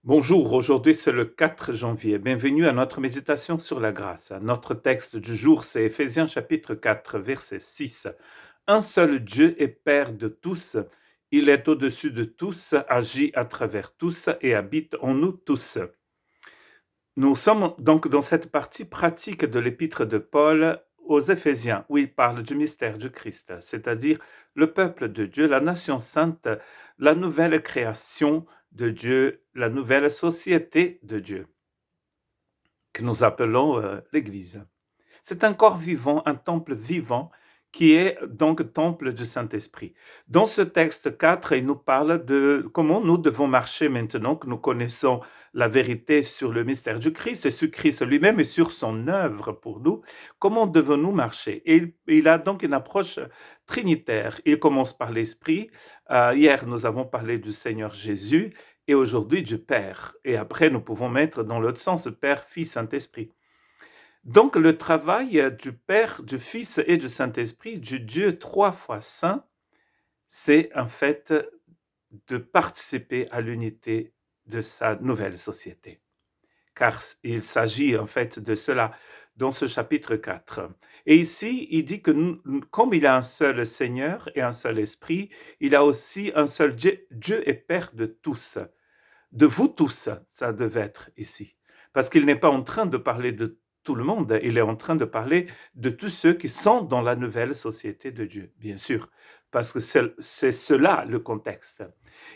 Bonjour, aujourd'hui c'est le 4 janvier. Bienvenue à notre méditation sur la grâce. Notre texte du jour c'est Éphésiens chapitre 4 verset 6. Un seul Dieu est Père de tous. Il est au-dessus de tous, agit à travers tous et habite en nous tous. Nous sommes donc dans cette partie pratique de l'épître de Paul aux Éphésiens, où il parle du mystère du Christ, c'est-à-dire le peuple de Dieu, la nation sainte, la nouvelle création de Dieu, la nouvelle société de Dieu, que nous appelons l'Église. C'est un corps vivant, un temple vivant, qui est donc temple du Saint-Esprit. Dans ce texte 4, il nous parle de comment nous devons marcher maintenant que nous connaissons la vérité sur le mystère du Christ et sur Christ lui-même et sur son œuvre pour nous. Comment devons-nous marcher? Et il a donc une approche trinitaire. Il commence par l'Esprit. Hier, nous avons parlé du Seigneur Jésus et aujourd'hui du Père. Et après, nous pouvons mettre dans l'autre sens Père, Fils, Saint-Esprit. Donc le travail du Père, du Fils et du Saint-Esprit, du Dieu trois fois saint, c'est en fait de participer à l'unité de sa nouvelle société. Car il s'agit en fait de cela dans ce chapitre 4. Et ici, il dit que comme il a un seul Seigneur et un seul Esprit, il a aussi un seul Dieu, Dieu est Père de tous. De vous tous, ça devait être ici. Parce qu'il n'est pas en train de parler de tout le monde, il est en train de parler de tous ceux qui sont dans la nouvelle société de Dieu, bien sûr, parce que c'est cela le contexte.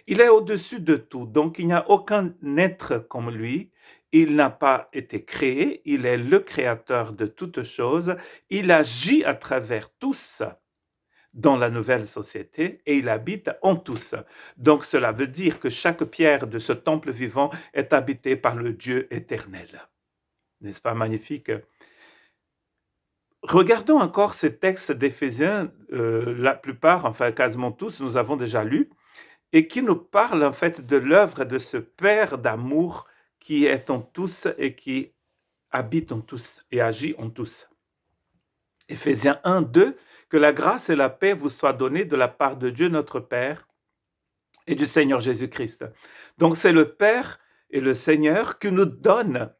Il est au-dessus de tout, donc il n'y a aucun être comme lui, il n'a pas été créé, il est le créateur de toutes choses, il agit à travers tous dans la nouvelle société et il habite en tous. Donc cela veut dire que chaque pierre de ce temple vivant est habitée par le Dieu éternel. N'est-ce pas magnifique? Regardons encore ces textes d'Éphésiens, la plupart, enfin quasiment tous, nous avons déjà lu, et qui nous parlent en fait de l'œuvre de ce Père d'amour qui est en tous et qui habite en tous et agit en tous. Éphésiens 1, 2, que la grâce et la paix vous soient données de la part de Dieu notre Père et du Seigneur Jésus-Christ. Donc c'est le Père et le Seigneur qui nous donnent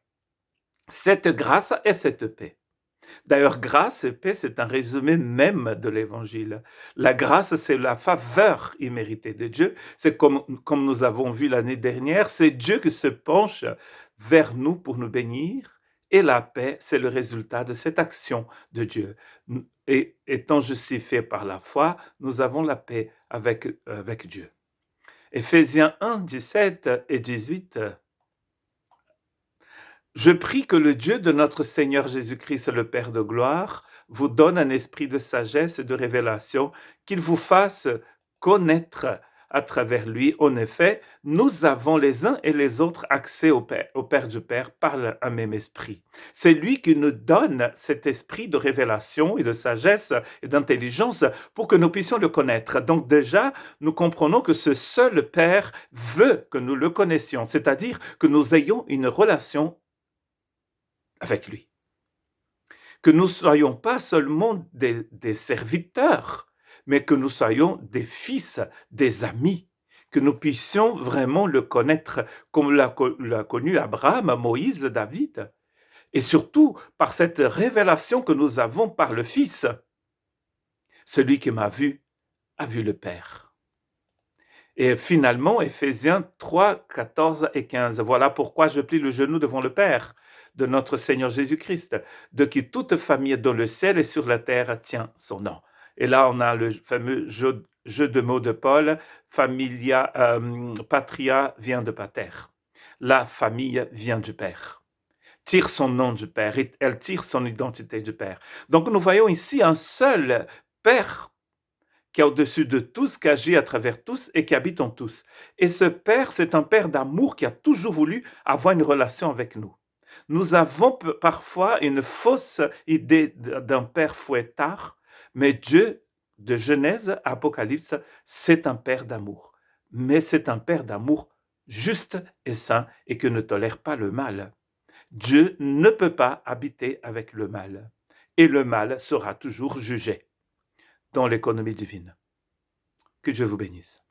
cette grâce et cette paix. D'ailleurs, grâce et paix, c'est un résumé même de l'Évangile. La grâce, c'est la faveur imméritée de Dieu. C'est comme nous avons vu l'année dernière, c'est Dieu qui se penche vers nous pour nous bénir. Et la paix, c'est le résultat de cette action de Dieu. Et étant justifiés par la foi, nous avons la paix avec Dieu. Éphésiens 1, 17 et 18. Je prie que le Dieu de notre Seigneur Jésus-Christ, le Père de gloire, vous donne un esprit de sagesse et de révélation, qu'il vous fasse connaître à travers lui. En effet, nous avons les uns et les autres accès au Père du Père par un même esprit. C'est lui qui nous donne cet esprit de révélation et de sagesse et d'intelligence pour que nous puissions le connaître. Donc déjà, nous comprenons que ce seul Père veut que nous le connaissions, c'est-à-dire que nous ayons une relation avec lui. Que nous ne soyons pas seulement des serviteurs, mais que nous soyons des fils, des amis, que nous puissions vraiment le connaître comme l'a connu Abraham, Moïse, David, et surtout par cette révélation que nous avons par le Fils. Celui qui m'a vu a vu le Père. Et finalement, Éphésiens 3, 14 et 15. Voilà pourquoi je plie le genou devant le Père de notre Seigneur Jésus-Christ, de qui toute famille dans le ciel et sur la terre tient son nom. Et là, on a le fameux jeu de mots de Paul, patria vient de pater. La famille vient du Père. Tire son nom du Père, elle tire son identité du Père. Donc nous voyons ici un seul Père qui est au-dessus de tous, qui agit à travers tous et qui habite en tous. Et ce Père, c'est un Père d'amour qui a toujours voulu avoir une relation avec nous. Nous avons parfois une fausse idée d'un Père fouettard, mais Dieu, de Genèse à Apocalypse, c'est un Père d'amour. Mais c'est un Père d'amour juste et saint et qui ne tolère pas le mal. Dieu ne peut pas habiter avec le mal. Et le mal sera toujours jugé dans l'économie divine. Que Dieu vous bénisse.